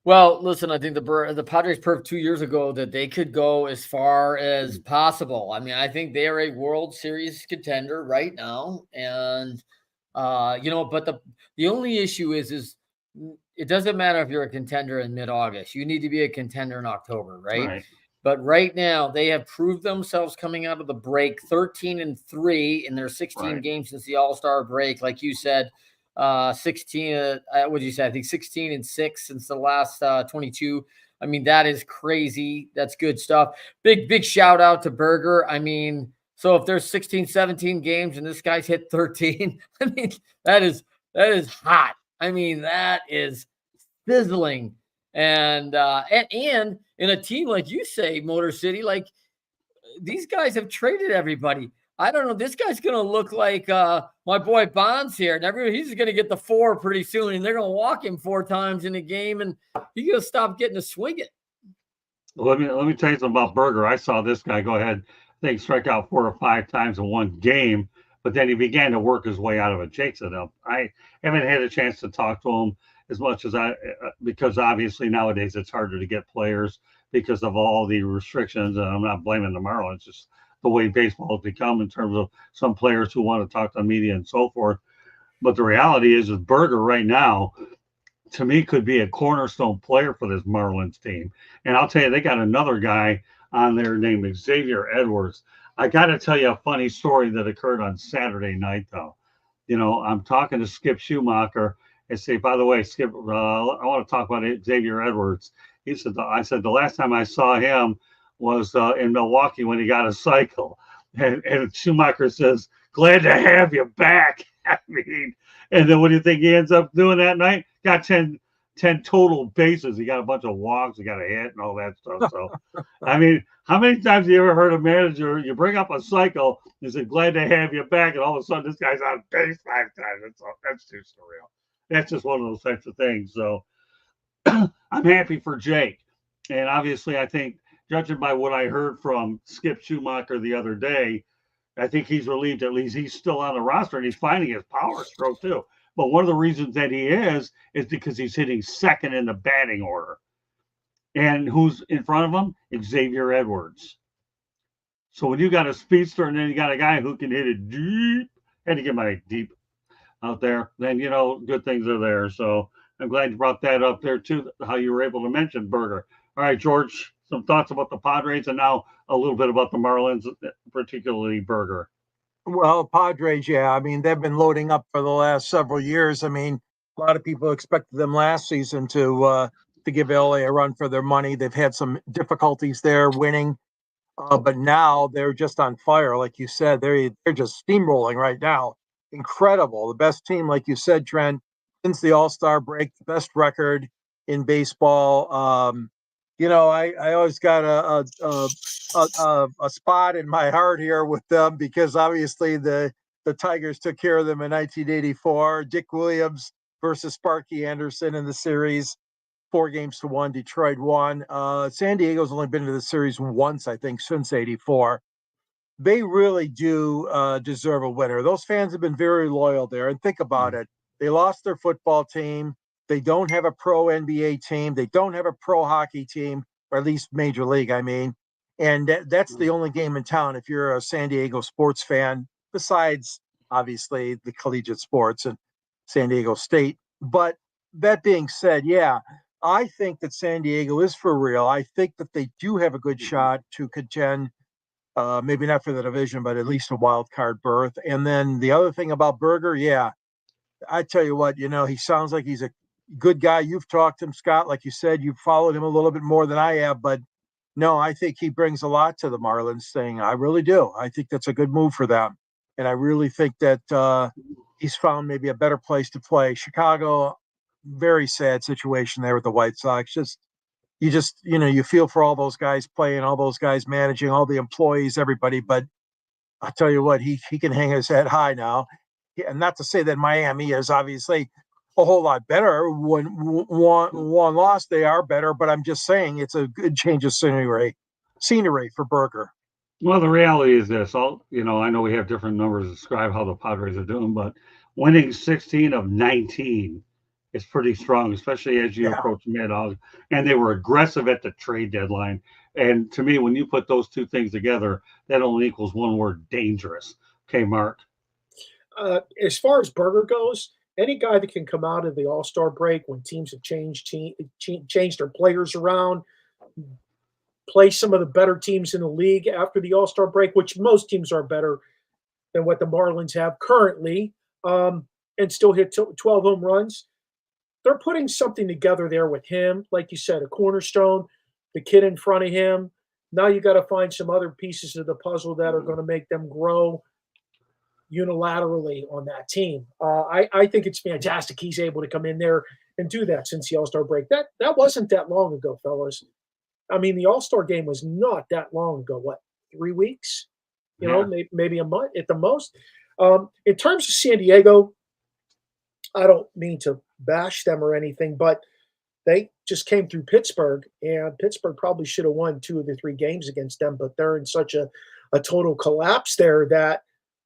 Speaker 2: Well, listen, I think the Padres proved 2 years ago that they could go as far as possible. I mean, I think they are a World Series contender right now, and but the only issue is it doesn't matter if you're a contender in mid-August. You need to be a contender in October, right? But right now, they have proved themselves coming out of the break, 13-3 in their 16 games since the All-Star break, like you said. 16 what did you say? I think 16-6 since the last 22. I mean, that is crazy. That's good stuff. Big shout out to Burger. I mean, so if there's 16, 17 games and this guy's hit 13, I mean, that is hot. I mean, that is sizzling. And in a team like you say, Motor City, like these guys have traded everybody. I don't know. This guy's going to look like my boy Bonds here. And he's going to get the 4 pretty soon. And they're going to walk him 4 times in a game. And he's going to stop getting to swing it.
Speaker 1: Let me tell you something about Burger. I saw this guy go ahead, I think, strike out 4 or 5 times in one game. But then he began to work his way out of it. Jake said, I haven't had a chance to talk to him as much as because obviously nowadays it's harder to get players because of all the restrictions. And I'm not blaming the Marlins, just the way baseball has become in terms of some players who want to talk to the media and so forth. But the reality is Burger right now, to me, could be a cornerstone player for this Marlins team. And I'll tell you, they got another guy on there named Xavier Edwards. I got to tell you a funny story that occurred on Saturday night, though. I'm talking to Skip Schumacher and say, by the way, Skip, I want to talk about Xavier Edwards. I said, the last time I saw him was in Milwaukee when he got a cycle. And Schumacher says, glad to have you back. I mean, and then what do you think he ends up doing that night? Got 10 total bases. He got a bunch of walks. He got a hit and all that stuff. So, I mean, how many times have you ever heard a manager, you bring up a cycle, and say, glad to have you back, and all of a sudden this guy's on base 5 times. That's too surreal. That's just one of those types of things. So I'm happy for Jake. And obviously, I think, judging by what I heard from Skip Schumacher the other day, I think he's relieved at least he's still on the roster and he's finding his power stroke too. But one of the reasons that he is because he's hitting second in the batting order. And who's in front of him? Xavier Edwards. So when you got a speedster and then you got a guy who can hit it deep, had to get my deep out there, then, good things are there. So I'm glad you brought that up there too, how you were able to mention Burger. All right, George, some thoughts about the Padres and now a little bit about the Marlins, particularly Burger.
Speaker 4: Well, Padres, yeah. I mean, they've been loading up for the last several years. I mean, a lot of people expected them last season to give LA a run for their money. They've had some difficulties there winning, but now they're just on fire, like you said. They're just steamrolling right now. Incredible, the best team, like you said, Trent, since the All-Star break, the best record in baseball. I always got a spot in my heart here with them because obviously the Tigers took care of them in 1984. Dick Williams versus Sparky Anderson in the series, 4-1. Detroit won. San Diego's only been to the series once, I think, since '84. They really do deserve a winner. Those fans have been very loyal there. And think about it. They lost their football team. They don't have a pro NBA team. They don't have a pro hockey team, or at least Major League, I mean. And that's the only game in town if you're a San Diego sports fan, besides, obviously, the collegiate sports and San Diego State. But that being said, yeah, I think that San Diego is for real. I think that they do have a good shot to contend, maybe not for the division, but at least a wild card berth. And then the other thing about Berger, yeah, I tell you what, he sounds like he's a good guy. You've talked to him, Scott. Like you said, you've followed him a little bit more than I have, but no, I think he brings a lot to the Marlins thing. I really do. I think that's a good move for them. And I really think that he's found maybe a better place to play. Chicago, very sad situation there with the White Sox. You feel for all those guys playing, all those guys managing, all the employees, everybody. But I tell you what, he can hang his head high now. And not to say that Miami is obviously a whole lot better. When one loss, they are better. But I'm just saying it's a good change of scenery for Berger.
Speaker 1: Well, the reality is this. I know we have different numbers to describe how the Padres are doing, but winning 16 of 19 is pretty strong, especially as you approach mid-August. And they were aggressive at the trade deadline. And to me, when you put those two things together, that only equals one word: dangerous. Okay, Mark.
Speaker 3: As far as Berger goes, any guy that can come out of the All-Star break when teams have changed their players around, play some of the better teams in the league after the All-Star break, which most teams are better than what the Marlins have currently, and still hit 12 home runs. They're putting something together there with him, like you said, a cornerstone, the kid in front of him. Now you got to find some other pieces of the puzzle that are going to make them grow unilaterally on that team. I think it's fantastic he's able to come in there and do that since the All-Star break. That wasn't that long ago, fellas. I mean, the All-Star game was not that long ago. What, 3 weeks? Maybe a month at the most. In terms of San Diego, I don't mean to bash them or anything, but they just came through Pittsburgh, and Pittsburgh probably should have won 2 of the 3 games against them, but they're in such a total collapse there that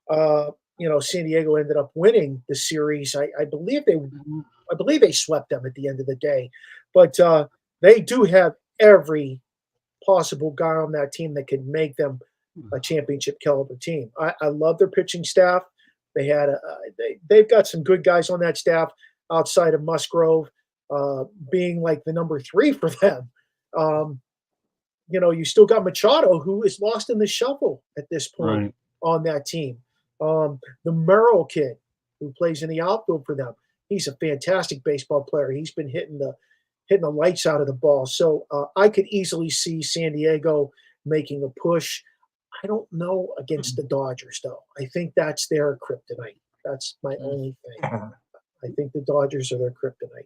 Speaker 3: San Diego ended up winning the series. I believe they swept them at the end of the day, but they do have every possible guy on that team that could make them a championship caliber team. I love their pitching staff. They've got some good guys on that staff outside of Musgrove being like the number 3 for them. You still got Machado, who is lost in the shuffle at this point on that team. The Merrill kid, who plays in the outfield for them, he's a fantastic baseball player. He's been hitting the lights out of the ball. So I could easily see San Diego making a push. I don't know against the Dodgers, though. I think that's their kryptonite. That's my only thing. I think the Dodgers are their kryptonite.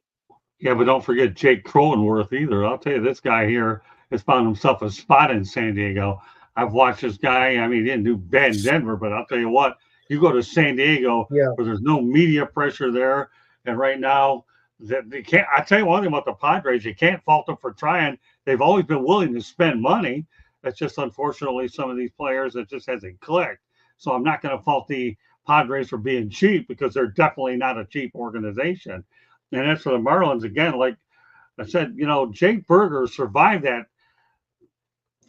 Speaker 1: Yeah, but don't forget Jake Cronenworth either. I'll tell you, this guy here has found himself a spot in San Diego. I've watched this guy. I mean, he didn't do bad in Denver, but I'll tell you what, you go to San Diego where there's no media pressure there. And right now, they can't. I tell you one thing about the Padres, you can't fault them for trying. They've always been willing to spend money. That's just unfortunately some of these players that just hasn't clicked. So I'm not going to fault the Padres for being cheap because they're definitely not a cheap organization. And as for the Marlins, again, like I said, Jake Berger survived that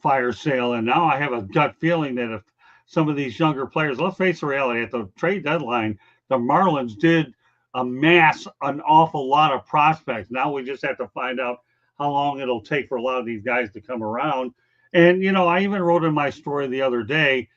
Speaker 1: fire sale. And now I have a gut feeling that if some of these younger players, let's face the reality, at the trade deadline, the Marlins did amass an awful lot of prospects. Now we just have to find out how long it'll take for a lot of these guys to come around. And, I even wrote in my story the other day,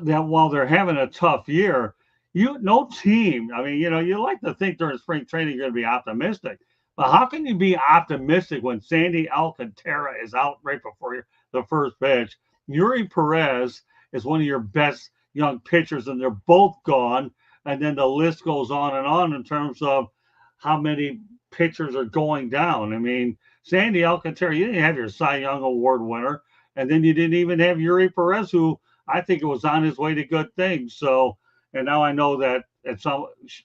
Speaker 1: that while they're having a tough year, no team. I mean, you like to think during spring training you're going to be optimistic, but how can you be optimistic when Sandy Alcantara is out right before the first pitch? Yuri Perez is one of your best young pitchers, and they're both gone. And then the list goes on in terms of how many pitchers are going down. I mean, Sandy Alcantara, you didn't have your Cy Young Award winner, and then you didn't even have Yuri Perez, who I think it was on his way to good things. So, and now I know that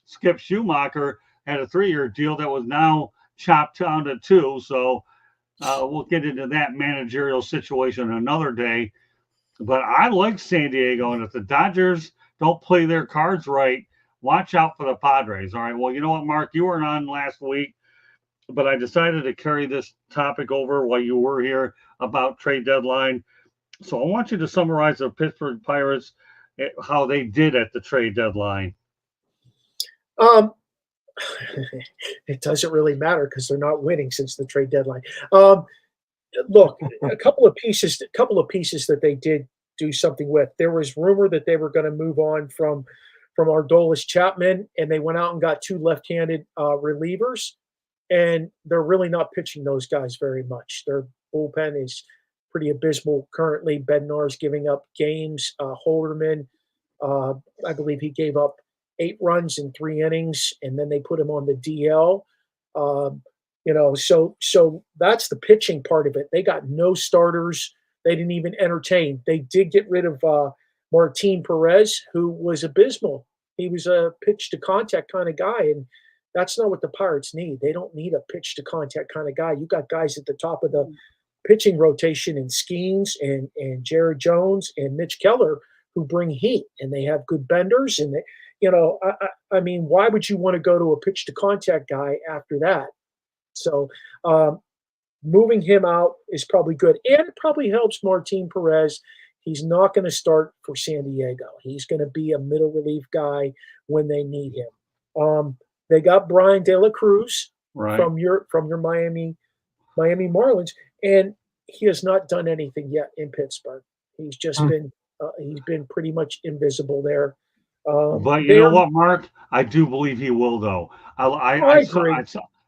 Speaker 1: Skip Schumacher had a 3-year deal that was now chopped down to 2. So we'll get into that managerial situation another day. But I like San Diego, and if the Dodgers don't play their cards right, watch out for the Padres. All right. Well, you know what, Mark? You weren't on last week, but I decided to carry this topic over while you were here about trade deadline. So I want you to summarize the Pittsburgh Pirates, how they did at the trade deadline.
Speaker 3: It doesn't really matter because they're not winning since the trade deadline. Look, a couple of pieces that they did do something with. There was rumor that they were going to move on from Aroldis Chapman, and they went out and got 2 left-handed relievers, and they're really not pitching those guys very much. Their bullpen is pretty abysmal currently. Bednar's giving up games. Holderman, I believe he gave up 8 runs in 3 innings, and then they put him on the DL. So that's the pitching part of it. They got no starters. They didn't even entertain. They did get rid of Martin Perez, who was abysmal. He was a pitch to contact kind of guy, and that's not what the Pirates need. They don't need a pitch to contact kind of guy. You got guys at the top of the pitching rotation in Skeens and Jared Jones and Mitch Keller who bring heat, and they have good benders. And I mean, why would you want to go to a pitch to contact guy after that? So moving him out is probably good, and it probably helps Martin Perez. He's not going to start for San Diego. He's going to be a middle relief guy when they need him. They got Brian De La Cruz from your Miami Marlins, and he has not done anything yet in Pittsburgh. He's just been pretty much invisible there.
Speaker 1: But you know what, Mark? I do believe he will, though. I agree.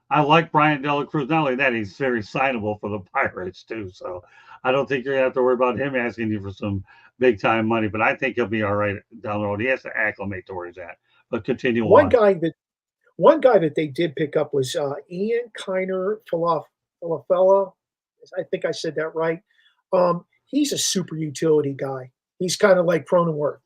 Speaker 1: I like Brian De La Cruz. Not only that, he's very signable for the Pirates, too. So I don't think you're going to have to worry about him asking you for some big-time money. But I think he'll be all right down the road. He has to acclimate to where he's at. But continue on.
Speaker 3: One guy that they did pick up was Ian Kiner Falafella. I think I said that right. He's a super utility guy. He's kind of like Cronenworth.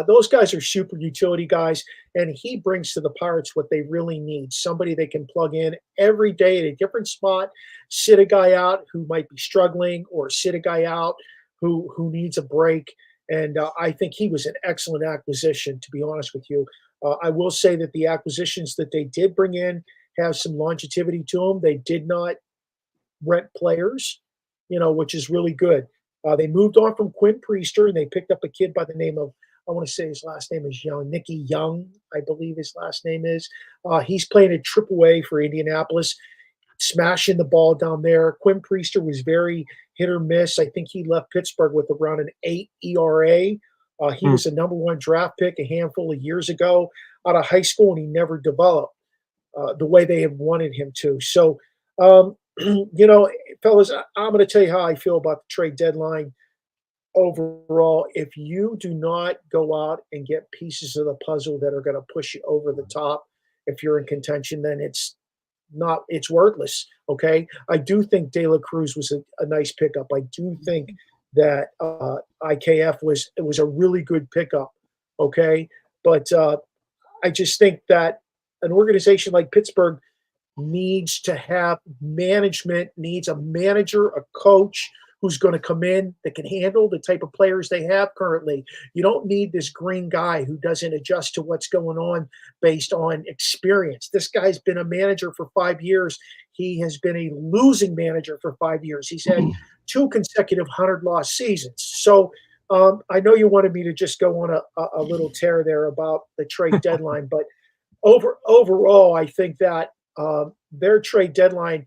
Speaker 3: Those guys are super utility guys, and he brings to the Pirates what they really need, somebody they can plug in every day at a different spot, sit a guy out who might be struggling, or sit a guy out who needs a break. And I think he was an excellent acquisition, to be honest with you. I will say that the acquisitions that they did bring in have some longevity to them. They did not rent players, which is really good. They moved on from Quinn Priester, and they picked up a kid by the name of, I want to say his last name is Young, Nicky Young, I believe his last name is. He's playing at AAA for Indianapolis, smashing the ball down there. Quinn Priester was very hit or miss. I think he left Pittsburgh with around an 8 ERA. He was a number 1 draft pick a handful of years ago out of high school, and he never developed the way they had wanted him to. So, fellas, I'm going to tell you how I feel about the trade deadline. Overall, if you do not go out and get pieces of the puzzle that are going to push you over the top, if you're in contention, then it's worthless. Okay. I do think De La Cruz was a nice pickup. I do think that IKF was a really good pickup. Okay. But I just think that an organization like Pittsburgh needs to have management, needs a manager, a coach who's going to come in that can handle the type of players they have currently. You don't need this green guy who doesn't adjust to what's going on based on experience. This guy's been a manager for 5 years. He has been a losing manager for 5 years. He's had 2 consecutive 100-loss seasons. So I know you wanted me to just go on a little tear there about the trade deadline, but overall, I think that their trade deadline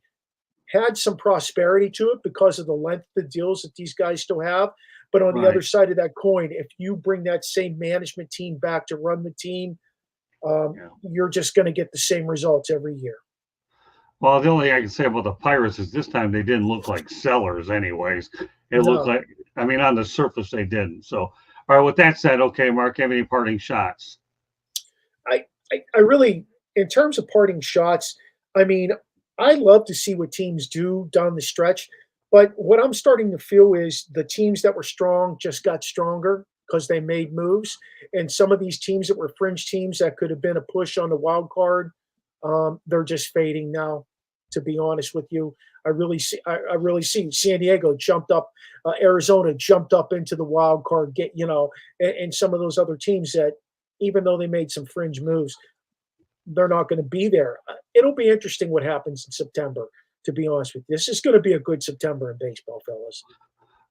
Speaker 3: had some prosperity to it because of the length of the deals that these guys still have. But on the
Speaker 1: Right.
Speaker 3: other side of that coin, if you bring that same management team back to run the team,
Speaker 1: Yeah.
Speaker 3: you're just going to get the same results every year.
Speaker 1: Well, the only thing I can say about the Pirates is this time they didn't look like sellers, anyways. It looked
Speaker 3: No.
Speaker 1: like, I mean, on the surface they didn't. So, all right. With that said, okay, Mark, have any parting shots?
Speaker 3: I really, in terms of parting shots, I mean, I love to see what teams do down the stretch. But what I'm starting to feel is the teams that were strong just got stronger because they made moves. And some of these teams that were fringe teams that could have been a push on the wild card, they're just fading now. To be honest with you, I really see San Diego jumped up, Arizona jumped up into the wild card. And some of those other teams that, even though they made some fringe moves, they're not going to be there. It'll be interesting what happens in September. To be honest with you, this is going to be a good September in baseball, fellas.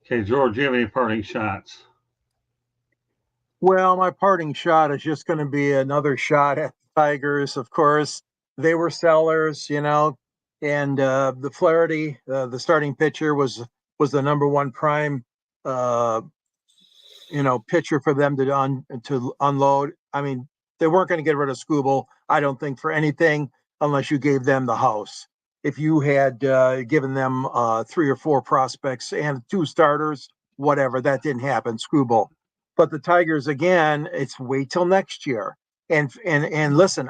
Speaker 1: Okay, George, do you have any parting shots?
Speaker 4: Well, my parting shot is just going to be another shot at the Tigers. Of course, they were sellers, and the Flaherty, the starting pitcher, was the number one prime, pitcher for them to unload. I mean, they weren't going to get rid of Skubal, I don't think, for anything unless you gave them the house. If you had given them 3 or 4 prospects and 2 starters, whatever, that didn't happen. Skubal. But the Tigers, again, it's wait till next year. And listen,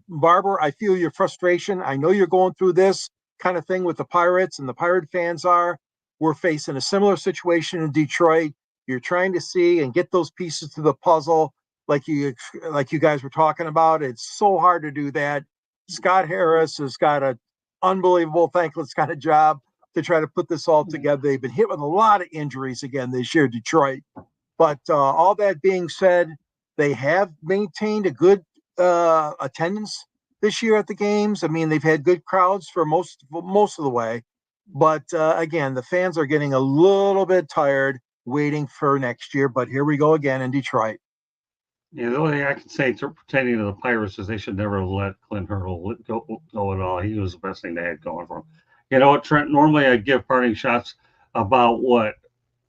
Speaker 4: Barber, I feel your frustration. I know you're going through this kind of thing with the Pirates, and the Pirate fans are. We're facing a similar situation in Detroit. You're trying to see and get those pieces to the puzzle, like you guys were talking about. It's so hard to do that. Scott Harris has got an unbelievable, thankless kind of job to try to put this all together. They've been hit with a lot of injuries again this year, Detroit. But all that being said, they have maintained a good attendance this year at the games. I mean, they've had good crowds for most of the way. But again, the fans are getting a little bit tired waiting for next year. But here we go again in Detroit.
Speaker 1: Yeah, the only thing I can say pertaining to the Pirates is they should never let Clint Hurdle go at all. He was the best thing they had going for him. You know what, Trent? Normally I give parting shots about what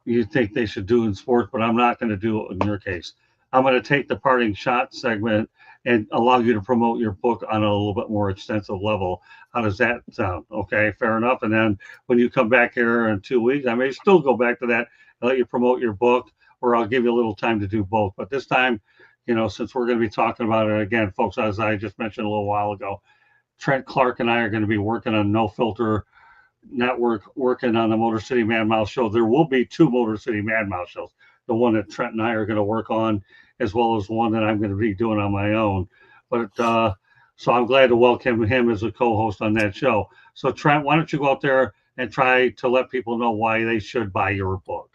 Speaker 1: you think they should do in sports, but I'm not going to do it in your case. I'm going to take the parting shot segment and allow you to promote your book on a little bit more extensive level. How does that sound? Okay, fair enough. And then when you come back here in 2 weeks, I may still go back to that and let you promote your book, or I'll give you a little time to do both. But this time, since we're going to be talking about it again, folks, as I just mentioned a little while ago, Trent Clark and I are going to be working on No Filter Network, working on the Motor City Man Mouse show. There will be 2 Motor City Man Mouse shows. The one that Trent and I are going to work on, as well as one that I'm going to be doing on my own. But so I'm glad to welcome him as a co-host on that show. So Trent, why don't you go out there and try to let people know why they should buy your book?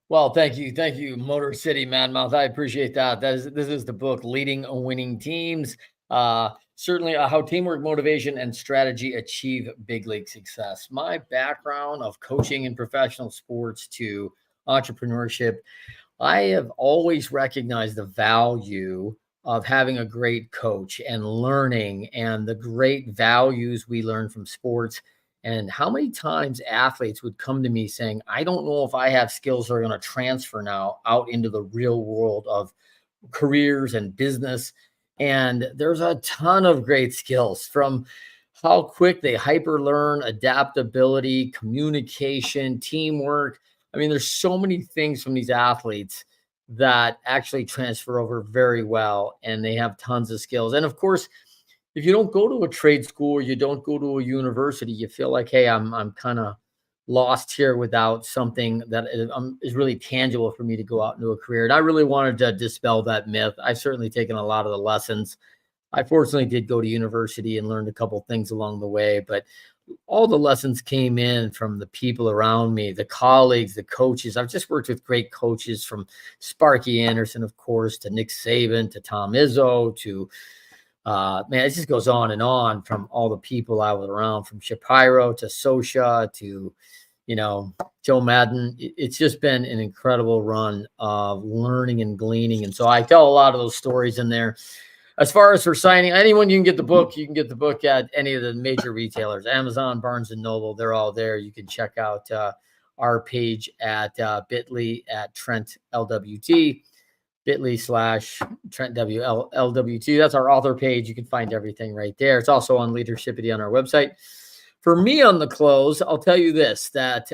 Speaker 2: Well, thank you, Motor City Madmouth. I appreciate that. This is the book, Leading Winning Teams. Certainly how teamwork, motivation, and strategy achieve big league success. My background of coaching in professional sports to entrepreneurship, I have always recognized the value of having a great coach and learning and the great values we learn from sports. And how many times athletes would come to me saying, I don't know if I have skills that are going to transfer now out into the real world of careers and business. And there's a ton of great skills, from how quick they hyper learn, adaptability, communication, teamwork. I mean, there's so many things from these athletes that actually transfer over very well, and they have tons of skills. And of course, if you don't go to a trade school or you don't go to a university, you feel like, hey, I'm kind of lost here without something that is really tangible for me to go out into a career. And I really wanted to dispel that myth. I've certainly taken a lot of the lessons. I fortunately did go to university and learned a couple things along the way, but all the lessons came in from the people around me, the colleagues, the coaches. I've just worked with great coaches, from Sparky Anderson, of course, to Nick Saban, to Tom Izzo, to it just goes on and on, from all the people I was around, from Shapiro to Sosha to, Joe Madden. It's just been an incredible run of learning and gleaning. And so I tell a lot of those stories in there. as far as for signing, anyone you can get the book, you can get the book at any of the major retailers, Amazon, Barnes and Noble. They're all there. You can check out our page at bit.ly at Trent LWT, bit.ly/Trent LWT. That's our author page. You can find everything right there. It's also on Leadershipity on our website. For me on the close, I'll tell you this, that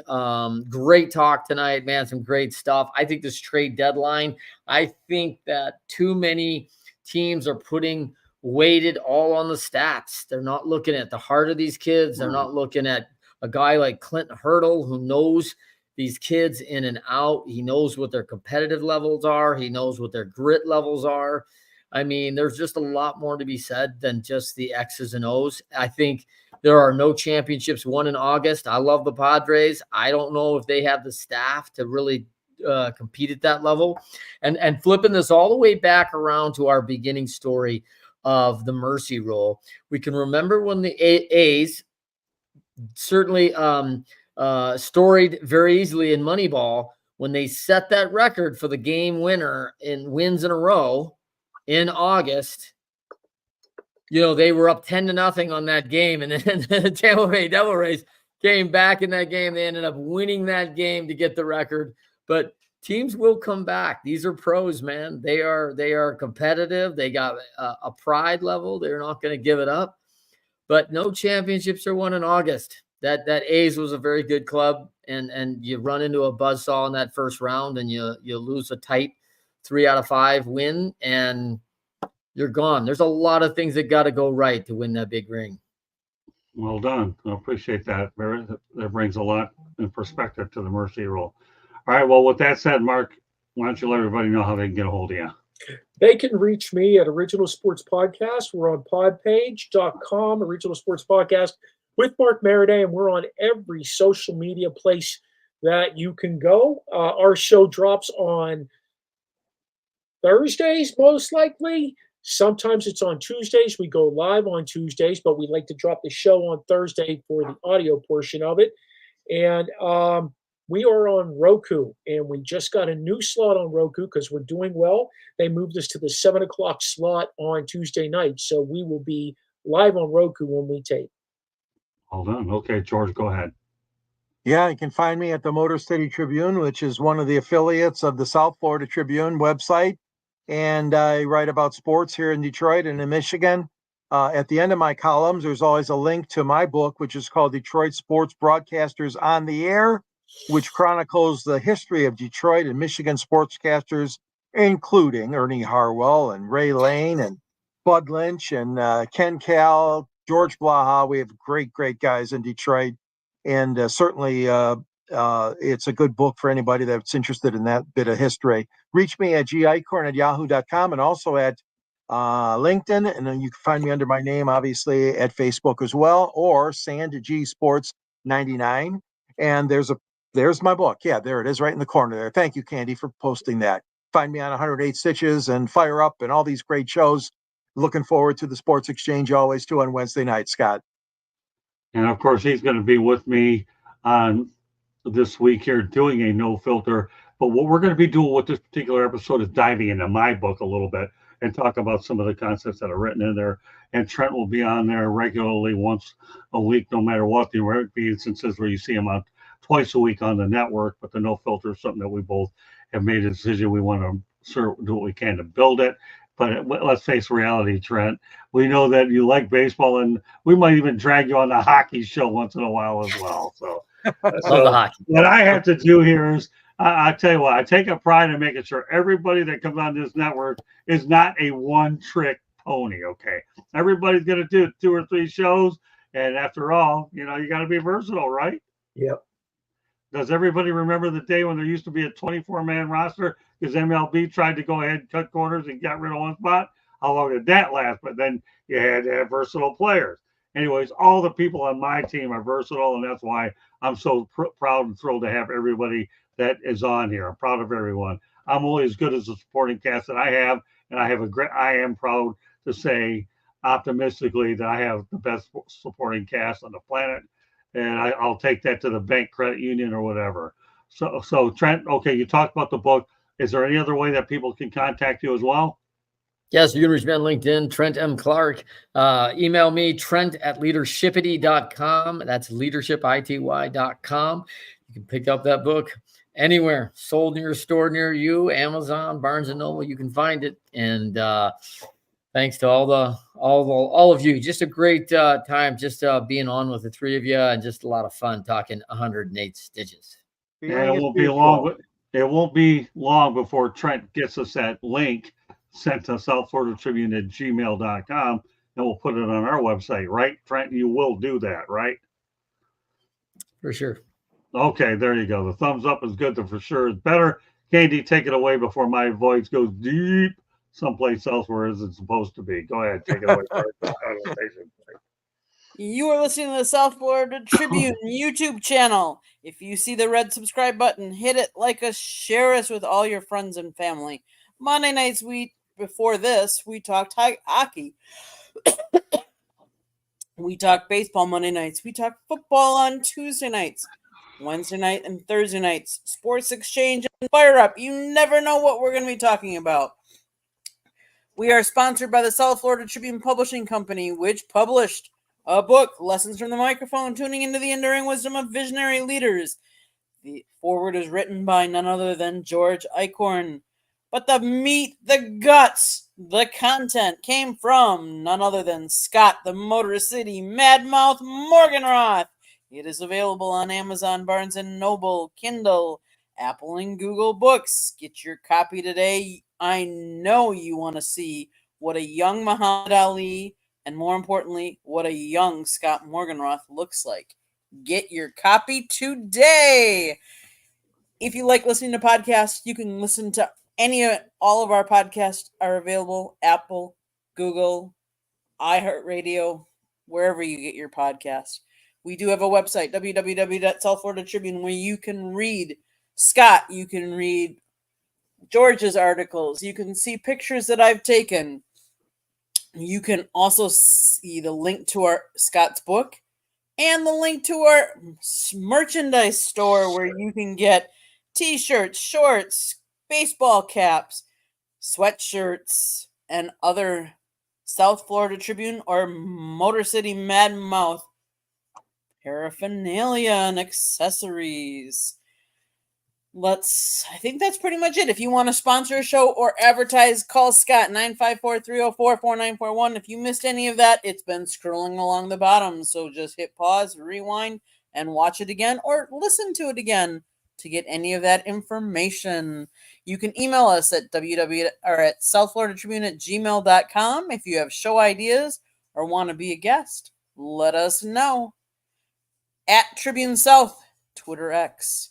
Speaker 2: great talk tonight, man, some great stuff. I think this trade deadline, I think that too many teams are putting weighted all on the stats. They're not looking at the heart of these kids. They're not looking at a guy like Clint Hurdle who knows these kids in and out. He knows what their competitive levels are. He knows what their grit levels are. I mean, there's just a lot more to be said than just the X's and O's. I think there are no championships won in August. I love the Padres. I don't know if they have the staff to really compete at that level. And flipping this all the way back around to our beginning story of the Mercy Rule, we can remember when the A's certainly storied very easily in Moneyball when they set that record for the game winner in wins in a row in August. You know, they were up 10-0 on that game, and then the Tampa Bay Devil Rays came back in that game. They ended up winning that game to get the record. But teams will come back. These are pros, man. They are competitive. They got a pride level. They're not going to give it up. But no championships are won in August. That A's was a very good club, and you run into a buzzsaw in that first round, and you lose a tight 3 out of 5 win, and you're gone. There's a lot of things that got to go right to win that big ring.
Speaker 1: Well done. I appreciate that. That brings a lot in perspective to the Mercy Rule. All right. Well, with that said, Mark, why don't you let everybody know how they can get a hold of you?
Speaker 3: They can reach me at Original Sports Podcast. We're on podpage.com, Original Sports Podcast with Mark Mariday, and we're on every social media place that you can go. Our show drops on Thursdays, most likely. Sometimes it's on Tuesdays. We go live on Tuesdays, but we like to drop the show on Thursday for the audio portion of it. And we are on Roku, and we just got a new slot on Roku because we're doing well. They moved us to the 7 o'clock slot on Tuesday night, so we will be live on Roku when we tape.
Speaker 1: Well done. Okay, George, go ahead.
Speaker 4: Yeah, you can find me at the Motor City Tribune, which is one of the affiliates of the South Florida Tribune website. And I write about sports here in Detroit and in Michigan. At the end of my columns, there's always a link to my book, which is called Detroit Sports Broadcasters on the Air, which chronicles the history of Detroit and Michigan sportscasters, including Ernie Harwell and Ray Lane and Bud Lynch and Ken Cal, George Blaha. We have great guys in Detroit. And certainly it's a good book for anybody that's interested in that bit of history. Reach me at gicorn@yahoo.com and also at LinkedIn. And then you can find me under my name, obviously, at Facebook as well, or Sand G Sports 99. And there's my book. Yeah, there it is right in the corner there. Thank you, Candy, for posting that. Find me on 108 Stitches and Fire Up and all these great shows. Looking forward to the Sports Exchange always too on Wednesday night, Scott.
Speaker 1: And of course, he's going to be with me on this week here doing a no filter. But what we're going to be doing with this particular episode is diving into my book a little bit and talk about some of the concepts that are written in there. And Trent will be on there regularly once a week, no matter what. There might be instances where you see him on twice a week on the network, but the no filter is something that we both have made a decision. We want to do what we can to build it. But let's face reality, Trent. We know that you like baseball, and we might even drag you on the hockey show once in a while as well. So, what I have to do here is, I tell you what, I take a pride in making sure everybody that comes on this network is not a one-trick pony, okay? Everybody's going to do 2 or 3 shows, and after all, you got to be versatile, right?
Speaker 3: Yep.
Speaker 1: Does everybody remember the day when there used to be a 24-man roster because MLB tried to go ahead and cut corners and get rid of one spot? How long did that last? But then you had to have versatile players. Anyways, all the people on my team are versatile, and that's why I'm so proud and thrilled to have everybody that is on here. I'm proud of everyone. I'm only as good as the supporting cast that I have, and I am proud to say optimistically that I have the best supporting cast on the planet. And I'll take that to the bank, credit union, or whatever. So Trent, okay, you talked about the book. Is there any other way that people can contact you as well?
Speaker 2: Yes, you can reach me on LinkedIn, Trent M. Clark. Email me, trent@leadershipity.com. That's leadershipity.com. You can pick up that book anywhere, sold in your store near you, Amazon, Barnes & Noble. You can find it. And thanks to all of you. Just a great time just being on with the three of you, and just a lot of fun talking 108 stitches.
Speaker 1: Yeah, it won't be long. It won't be long before Trent gets us that link sent to southfloridatribune@gmail.com, and we'll put it on our website, right? Trent, you will do that, right?
Speaker 2: For sure.
Speaker 1: Okay, there you go. The thumbs up is good. The for sure is better. Candy, take it away before my voice goes deep someplace else where it's supposed to be. Go ahead, take it away.
Speaker 5: You are listening to the South Florida Tribune YouTube channel. If you see the red subscribe button, hit it, like us, share us with all your friends and family. Monday nights, before this, we talked hockey. We talk baseball Monday nights. We talk football on Tuesday nights. Wednesday night and Thursday nights. Sports Exchange and Fire Up. You never know what we're going to be talking about. We are sponsored by the South Florida Tribune Publishing Company, which published a book, Lessons from the Microphone, Tuning into the Enduring Wisdom of Visionary Leaders. The foreword is written by none other than George Eichhorn. But the meat, the guts, the content came from none other than Scott, the Motor City Madmouth Morgenroth. It is available on Amazon, Barnes & Noble, Kindle, Apple, and Google Books. Get your copy today. I know you want to see what a young Muhammad Ali, and more importantly, what a young Scott Morgenroth looks like. Get your copy today. If you like listening to podcasts, you can listen to all of our podcasts are available. Apple, Google, iHeartRadio, wherever you get your podcasts. We do have a website, www.southfloridatribune, where you can read Scott, you can read George's articles, you can see pictures that I've taken. You can also see the link to our Scott's book and the link to our merchandise store, where you can get t-shirts, shorts, baseball caps, sweatshirts, and other South Florida Tribune or Motor City Madmouth paraphernalia and accessories. I think that's pretty much it. If you want to sponsor a show or advertise, call Scott, 954-304-4941. If you missed any of that, it's been scrolling along the bottom. So just hit pause, rewind, and watch it again, or listen to it again to get any of that information. You can email us at southfloridatribune@gmail.com. If you have show ideas or want to be a guest, let us know. At Tribune South, Twitter X.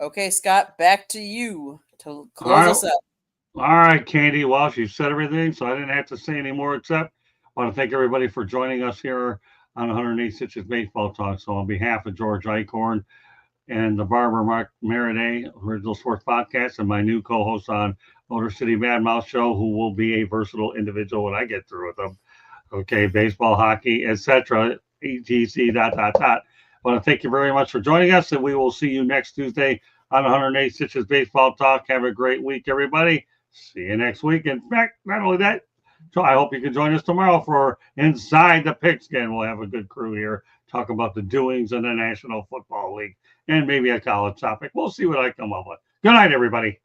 Speaker 5: Okay, Scott, back to you to close us up.
Speaker 1: All right, Candy. Well, you said everything, so I didn't have to say any more, except I want to thank everybody for joining us here on 108 Stitches Baseball Talk. So on behalf of George Eichhorn and the barber Mark Meriday, Original Sports Podcast, and my new co-host on Motor City Madmouth Show, who will be a versatile individual when I get through with them. Okay, baseball, hockey, etc., etc. I want to thank you very much for joining us, and we will see you next Tuesday on 108 Stitches Baseball Talk. Have a great week, everybody. See you next week. In fact, not only that, so I hope you can join us tomorrow for Inside the Pigskin. We'll have a good crew here, talk about the doings in the National Football League and maybe a college topic. We'll see what I come up with. Good night, everybody.